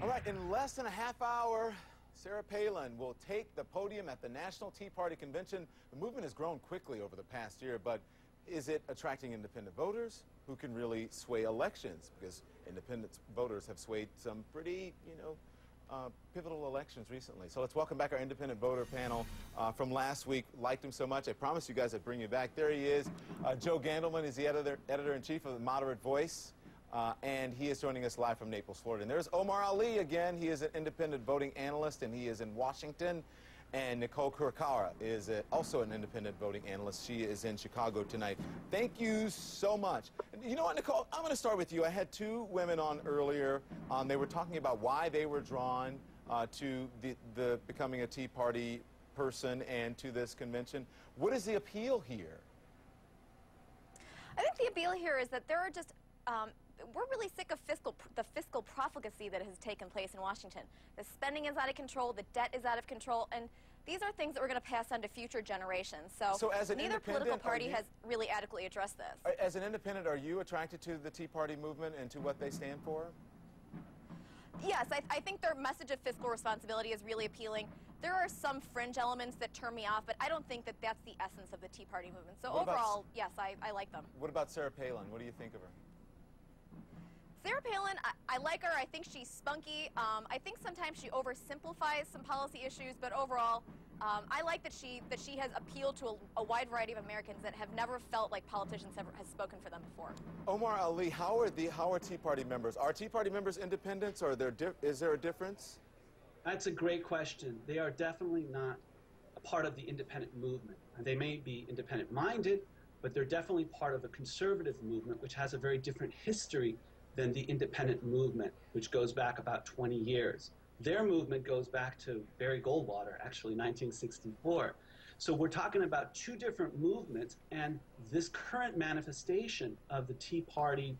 All right, in less than a half hour, Sarah Palin will take the podium at the National Tea Party Convention. The movement has grown quickly over the past year, but is it attracting independent voters who can really sway elections? Because independent voters have swayed some pretty, pivotal elections recently. So let's welcome back our independent voter panel from last week. Liked him so much, I promised you guys I'd bring you back. There he is. Joe Gandelman is the editor-in-chief of the Moderate Voice. And he is joining us live from Naples, Florida. And there's Omar Ali again. He is an independent voting analyst, and he is in Washington. And Nicole Kurokawa is also an independent voting analyst. She is in Chicago tonight. Thank you so much. And you know what, Nicole? I'm going to start with you. I had two women on earlier. They were talking about why they were drawn to the becoming a Tea Party person and to this convention. What is the appeal here? I think the appeal here is that there are just we're really sick of the fiscal profligacy that has taken place in Washington. The spending is out of control, the debt is out of control, and these are things that we're going to pass on to future generations. So as an neither political party has really adequately addressed this. As an independent, are you attracted to the Tea Party movement and to what they stand for? Yes, I think their message of fiscal responsibility is really appealing. There are some fringe elements that turn me off, but I don't think that that's the essence of the Tea Party movement. So overall, yes, I like them. What about Sarah Palin? What do you think of her? Sarah Palin, I like her. I think she's spunky. I think sometimes she oversimplifies some policy issues, but overall, I like that she has appealed to a wide variety of Americans that have never felt like politicians have spoken for them before. Omar Ali, how are Tea Party members? Are Tea Party members independents, or is there a difference? That's a great question. They are definitely not a part of the independent movement. They may be independent-minded, but they're definitely part of a conservative movement, which has a very different history than the independent movement, which goes back about 20 years. Their movement goes back to Barry Goldwater, actually 1964. So we're talking about two different movements, and this current manifestation of the Tea Party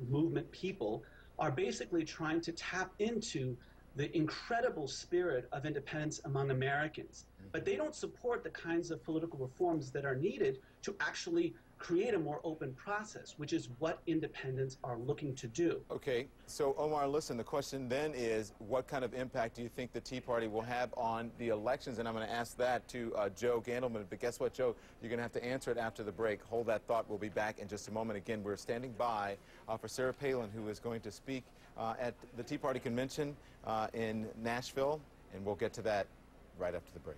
movement people are basically trying to tap into the incredible spirit of independence among Americans. But they don't support the kinds of political reforms that are needed to actually create a more open process, which is what independents are looking to do. Okay, so Omar, listen, the question then is, what kind of impact do you think the Tea Party will have on the elections? And I'm going to ask that to Joe Gandelman. But guess what, Joe? You're going to have to answer it after the break. Hold that thought. We'll be back in just a moment. Again, we're standing by for Sarah Palin, who is going to speak at the Tea Party Convention in Nashville, and we'll get to that right after the break.